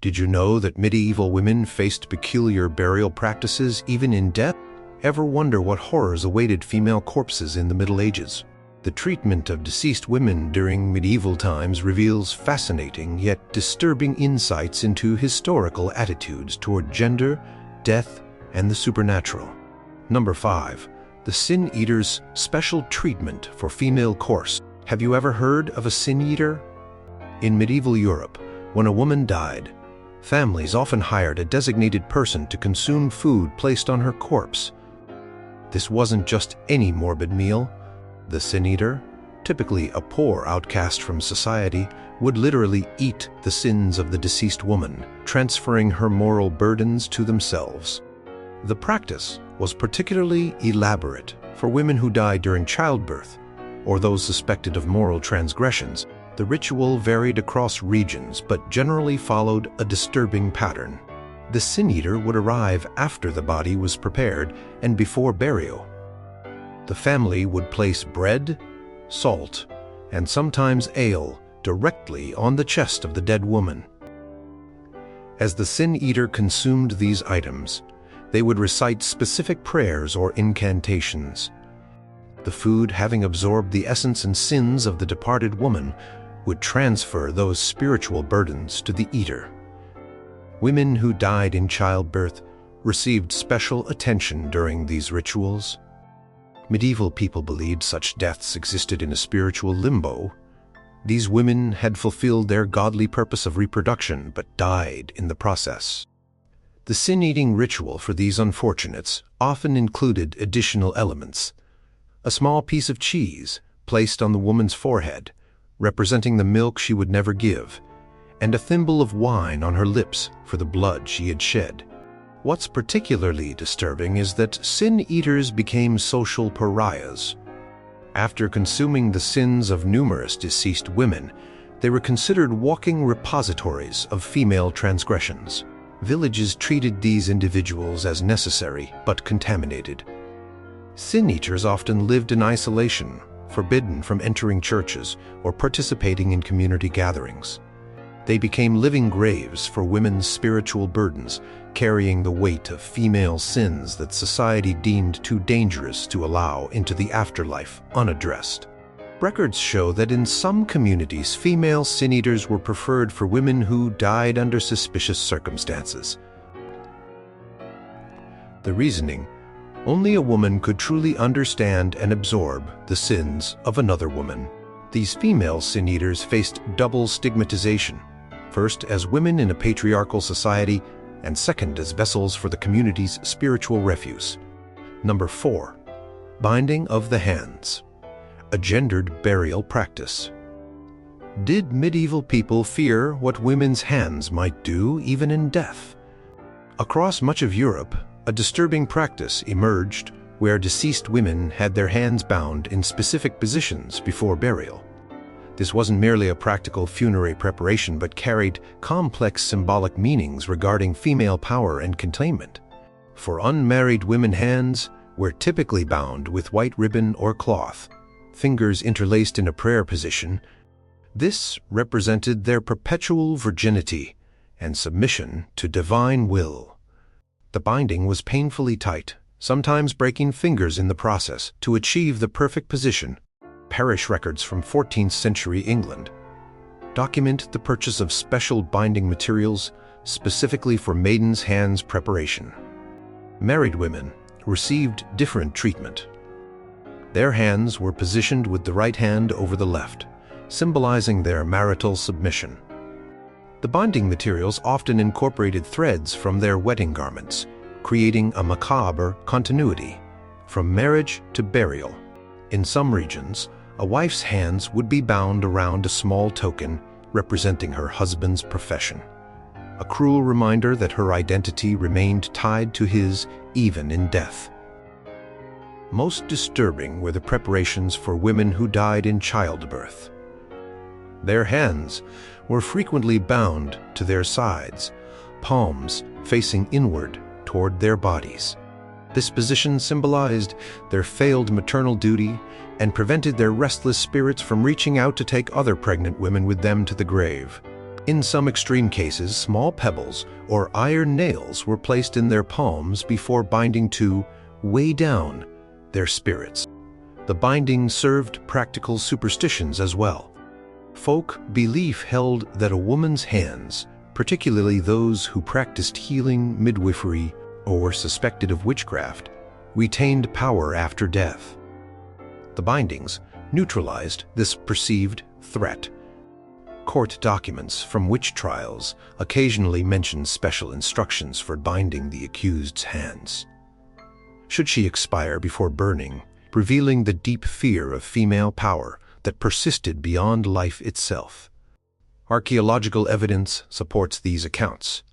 Did you know that medieval women faced peculiar burial practices even in death? Ever wonder what horrors awaited female corpses in the Middle Ages? The treatment of deceased women during medieval times reveals fascinating yet disturbing insights into historical attitudes toward gender, death, and the supernatural. Number 5. The Sineaters' special treatment for female corpses. Have you ever heard of a Sineater? In medieval Europe, when a woman died, families often hired a designated person to consume food placed on her corpse. This wasn't just any morbid meal. The Sineater, typically a poor outcast from society, would literally eat the sins of the deceased woman, transferring her moral burdens to themselves. The practice was particularly elaborate for women who died during childbirth or those suspected of moral transgressions. The ritual varied across regions but generally followed a disturbing pattern. The Sineater would arrive after the body was prepared and before burial. The family would place bread, salt, and sometimes ale directly on the chest of the dead woman. As the Sineater consumed these items, they would recite specific prayers or incantations. The food, having absorbed the essence and sins of the departed woman, would transfer those spiritual burdens to the eater. Women who died in childbirth received special attention during these rituals. Medieval people believed such deaths existed in a spiritual limbo. These women had fulfilled their godly purpose of reproduction but died in the process. The sin-eating ritual for these unfortunates often included additional elements. A small piece of cheese placed on the woman's forehead, representing the milk she would never give, and a thimble of wine on her lips for the blood she had shed. What's particularly disturbing is that sin-eaters became social pariahs. After consuming the sins of numerous deceased women, they were considered walking repositories of female transgressions. Villages treated these individuals as necessary but contaminated. Sin-eaters often lived in isolation, forbidden from entering churches or participating in community gatherings. They became living graves for women's spiritual burdens, carrying the weight of female sins that society deemed too dangerous to allow into the afterlife unaddressed. Records show that in some communities, female sin-eaters were preferred for women who died under suspicious circumstances. The reasoning: only a woman could truly understand and absorb the sins of another woman. These female sin-eaters faced double stigmatization, first as women in a patriarchal society, and second as vessels for the community's spiritual refuse. Number 4. Binding of the hands. A gendered burial practice. Did medieval people fear what women's hands might do even in death? Across much of Europe, a disturbing practice emerged where deceased women had their hands bound in specific positions before burial. This wasn't merely a practical funerary preparation but carried complex symbolic meanings regarding female power and containment. For unmarried women, hands were typically bound with white ribbon or cloth, fingers interlaced in a prayer position. This represented their perpetual virginity and submission to divine will. The binding was painfully tight, sometimes breaking fingers in the process to achieve the perfect position. Parish records from 14th century England document the purchase of special binding materials specifically for maidens' hands preparation. Married women received different treatment. Their hands were positioned with the right hand over the left, symbolizing their marital submission. The binding materials often incorporated threads from their wedding garments, creating a macabre continuity from marriage to burial. In some regions, a wife's hands would be bound around a small token representing her husband's profession, a cruel reminder that her identity remained tied to his even in death. Most disturbing were the preparations for women who died in childbirth. Their hands were frequently bound to their sides, palms facing inward toward their bodies. This position symbolized their failed maternal duty and prevented their restless spirits from reaching out to take other pregnant women with them to the grave. In some extreme cases, small pebbles or iron nails were placed in their palms before binding to weigh down their spirits. The binding served practical superstitions as well. Folk belief held that a woman's hands, particularly those who practiced healing, midwifery, or were suspected of witchcraft, retained power after death. The bindings neutralized this perceived threat. Court documents from witch trials occasionally mention special instructions for binding the accused's hands, should she expire before burning, revealing the deep fear of female power that persisted beyond life itself. Archaeological evidence supports these accounts.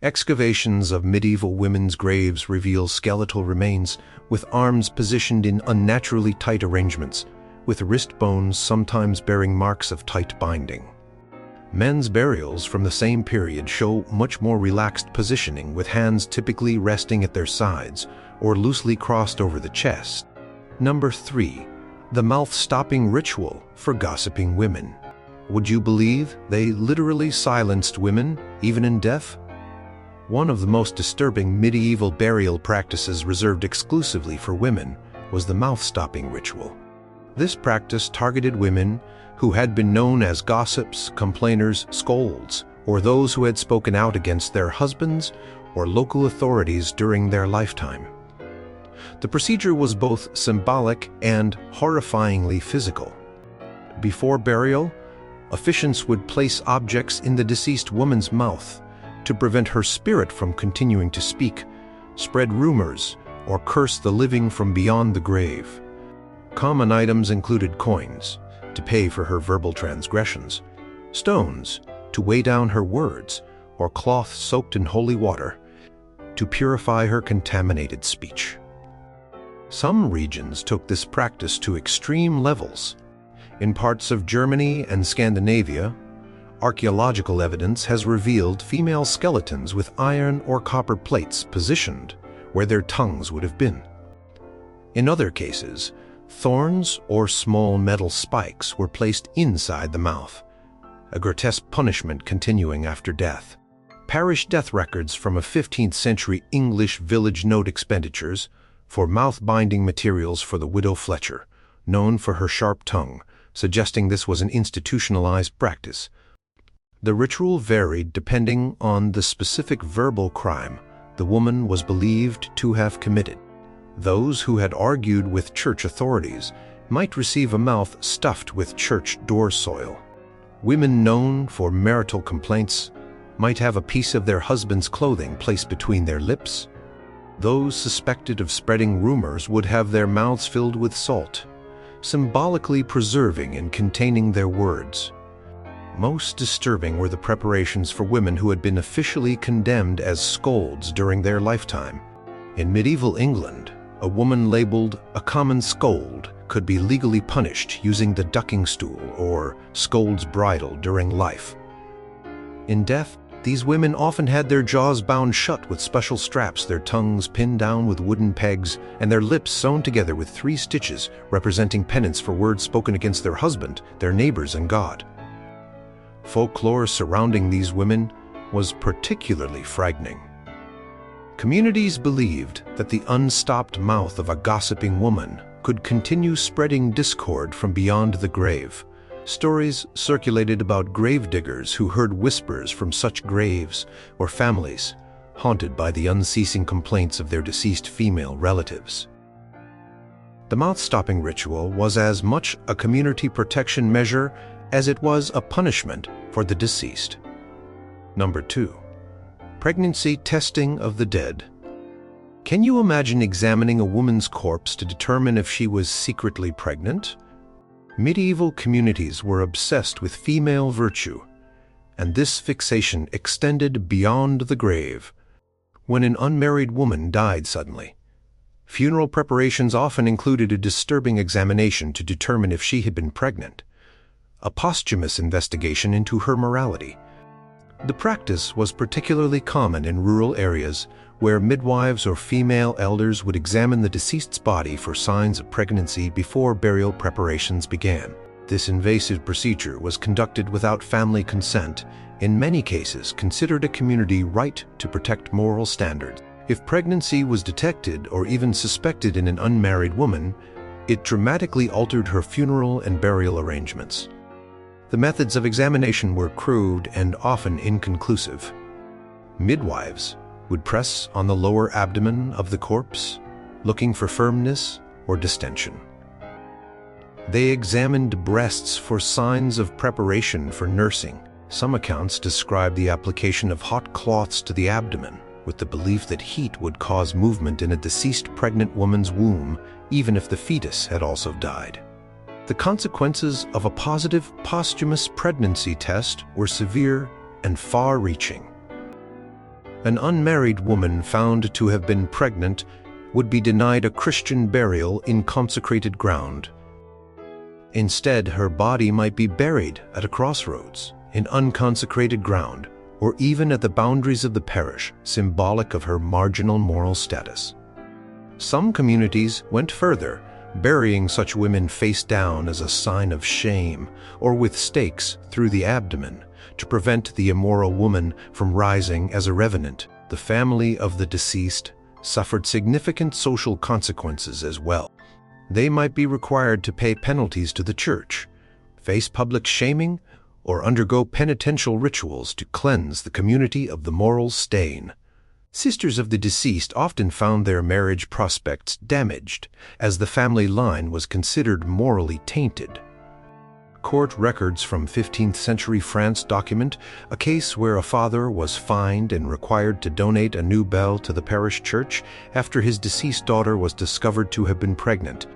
Excavations of medieval women's graves reveal skeletal remains with arms positioned in unnaturally tight arrangements, with wrist bones sometimes bearing marks of tight binding. Men's burials from the same period show much more relaxed positioning, with hands typically resting at their sides or loosely crossed over the chest. Number 3. The mouth-stopping ritual for gossiping women. Would you believe they literally silenced women, even in death? One of the most disturbing medieval burial practices reserved exclusively for women was the mouth-stopping ritual. This practice targeted women who had been known as gossips, complainers, scolds, or those who had spoken out against their husbands or local authorities during their lifetime. The procedure was both symbolic and horrifyingly physical. Before burial, officiants would place objects in the deceased woman's mouth to prevent her spirit from continuing to speak, spread rumors, or curse the living from beyond the grave. Common items included coins, to pay for her verbal transgressions, stones, to weigh down her words, or cloth soaked in holy water, to purify her contaminated speech. Some regions took this practice to extreme levels. In parts of Germany and Scandinavia, archaeological evidence has revealed female skeletons with iron or copper plates positioned where their tongues would have been. In other cases, thorns or small metal spikes were placed inside the mouth, a grotesque punishment continuing after death. Parish death records from a 15th century English village note expenditures for mouth-binding materials for the widow Fletcher, known for her sharp tongue, suggesting this was an institutionalized practice. The ritual varied depending on the specific verbal crime the woman was believed to have committed. Those who had argued with church authorities might receive a mouth stuffed with church door soil. Women known for marital complaints might have a piece of their husband's clothing placed between their lips. Those suspected of spreading rumors would have their mouths filled with salt, symbolically preserving and containing their words. Most disturbing were the preparations for women who had been officially condemned as scolds during their lifetime. In medieval England, a woman labeled a common scold could be legally punished using the ducking stool or scold's bridle during life. In death, these women often had their jaws bound shut with special straps, their tongues pinned down with wooden pegs, and their lips sewn together with 3 stitches representing penance for words spoken against their husband, their neighbors, and God. Folklore surrounding these women was particularly frightening. Communities believed that the unstopped mouth of a gossiping woman could continue spreading discord from beyond the grave. Stories circulated about gravediggers who heard whispers from such graves, or families haunted by the unceasing complaints of their deceased female relatives. The mouth-stopping ritual was as much a community protection measure as it was a punishment for the deceased. Number 2. Pregnancy testing of the dead. Can you imagine examining a woman's corpse to determine if she was secretly pregnant? Medieval communities were obsessed with female virtue, and this fixation extended beyond the grave. When an unmarried woman died suddenly, funeral preparations often included a disturbing examination to determine if she had been pregnant, a posthumous investigation into her morality. The practice was particularly common in rural areas where midwives or female elders would examine the deceased's body for signs of pregnancy before burial preparations began. This invasive procedure was conducted without family consent, in many cases considered a community right to protect moral standards. If pregnancy was detected or even suspected in an unmarried woman, it dramatically altered her funeral and burial arrangements. The methods of examination were crude and often inconclusive. Midwives would press on the lower abdomen of the corpse, looking for firmness or distension. They examined breasts for signs of preparation for nursing. Some accounts describe the application of hot cloths to the abdomen, with the belief that heat would cause movement in a deceased pregnant woman's womb, even if the fetus had also died. The consequences of a positive posthumous pregnancy test were severe and far-reaching. An unmarried woman found to have been pregnant would be denied a Christian burial in consecrated ground. Instead, her body might be buried at a crossroads, in unconsecrated ground, or even at the boundaries of the parish, symbolic of her marginal moral status. Some communities went further, burying such women face down as a sign of shame, or with stakes through the abdomen, to prevent the immoral woman from rising as a revenant. The family of the deceased suffered significant social consequences as well. They might be required to pay penalties to the church, face public shaming, or undergo penitential rituals to cleanse the community of the moral stain. Sisters of the deceased often found their marriage prospects damaged, as the family line was considered morally tainted. Court records from 15th century France document a case where a father was fined and required to donate a new bell to the parish church after his deceased daughter was discovered to have been pregnant.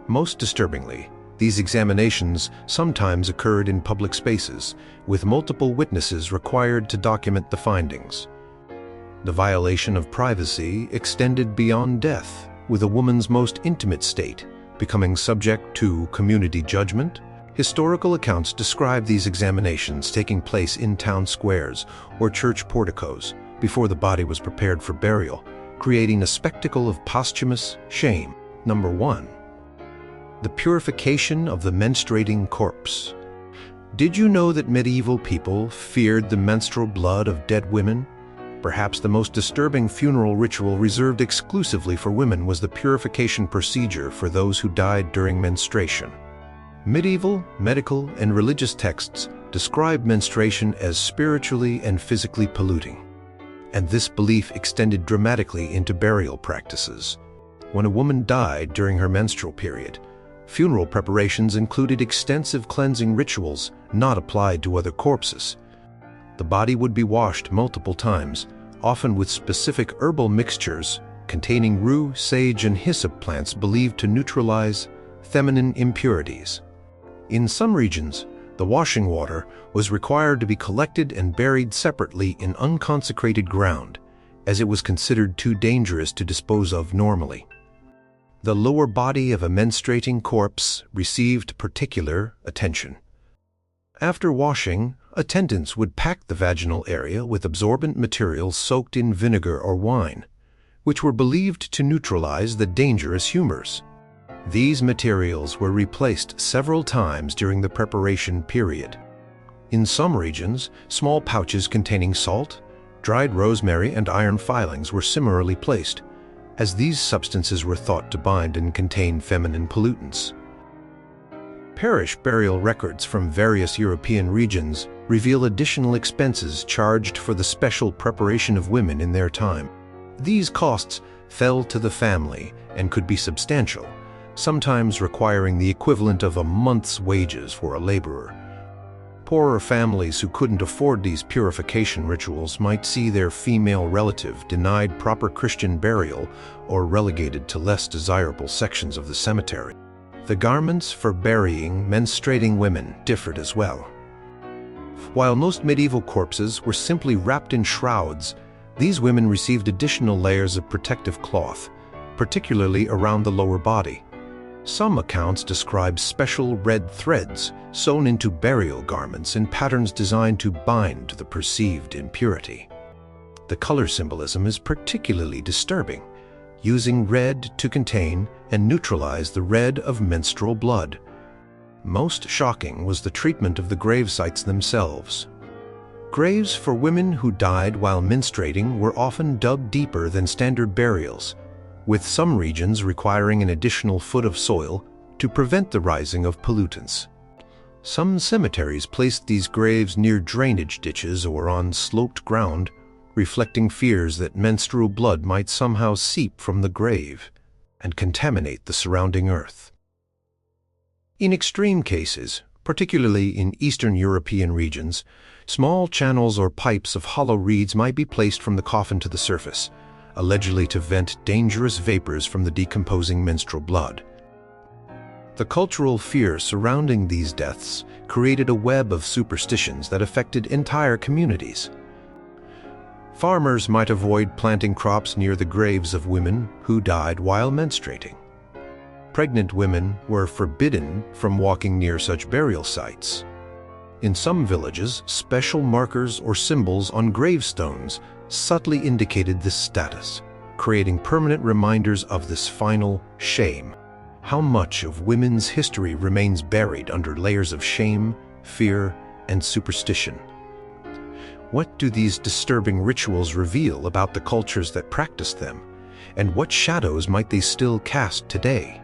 Most disturbingly, these examinations sometimes occurred in public spaces, with multiple witnesses required to document the findings. The violation of privacy extended beyond death, with a woman's most intimate state becoming subject to community judgment. Historical accounts describe these examinations taking place in town squares or church porticos before the body was prepared for burial, creating a spectacle of posthumous shame. Number 1. The purification of the menstruating corpse. Did you know that medieval people feared the menstrual blood of dead women? Perhaps the most disturbing funeral ritual reserved exclusively for women was the purification procedure for those who died during menstruation. Medieval, medical, and religious texts describe menstruation as spiritually and physically polluting, and this belief extended dramatically into burial practices. When a woman died during her menstrual period, funeral preparations included extensive cleansing rituals not applied to other corpses. The body would be washed multiple times, often with specific herbal mixtures containing rue, sage, and hyssop plants believed to neutralize feminine impurities. In some regions, the washing water was required to be collected and buried separately in unconsecrated ground, as it was considered too dangerous to dispose of normally. The lower body of a menstruating corpse received particular attention. After washing, attendants would pack the vaginal area with absorbent materials soaked in vinegar or wine, which were believed to neutralize the dangerous humors. These materials were replaced several times during the preparation period. In some regions, small pouches containing salt, dried rosemary, and iron filings were similarly placed, as these substances were thought to bind and contain feminine pollutants. Parish burial records from various European regions reveal additional expenses charged for the special preparation of women in their time. These costs fell to the family and could be substantial, sometimes requiring the equivalent of a month's wages for a laborer. Poorer families who couldn't afford these purification rituals might see their female relative denied proper Christian burial or relegated to less desirable sections of the cemetery. The garments for burying menstruating women differed as well. While most medieval corpses were simply wrapped in shrouds, these women received additional layers of protective cloth, particularly around the lower body. Some accounts describe special red threads sewn into burial garments in patterns designed to bind the perceived impurity. The color symbolism is particularly disturbing, using red to contain and neutralize the red of menstrual blood. Most shocking was the treatment of the grave sites themselves. Graves for women who died while menstruating were often dug deeper than standard burials, with some regions requiring an additional foot of soil to prevent the rising of pollutants. Some cemeteries placed these graves near drainage ditches or on sloped ground, reflecting fears that menstrual blood might somehow seep from the grave and contaminate the surrounding earth. In extreme cases, particularly in Eastern European regions, small channels or pipes of hollow reeds might be placed from the coffin to the surface, allegedly to vent dangerous vapors from the decomposing menstrual blood. The cultural fear surrounding these deaths created a web of superstitions that affected entire communities. Farmers might avoid planting crops near the graves of women who died while menstruating. Pregnant women were forbidden from walking near such burial sites. In some villages, special markers or symbols on gravestones subtly indicated this status, creating permanent reminders of this final shame. How much of women's history remains buried under layers of shame, fear, and superstition? What do these disturbing rituals reveal about the cultures that practiced them, and what shadows might they still cast today?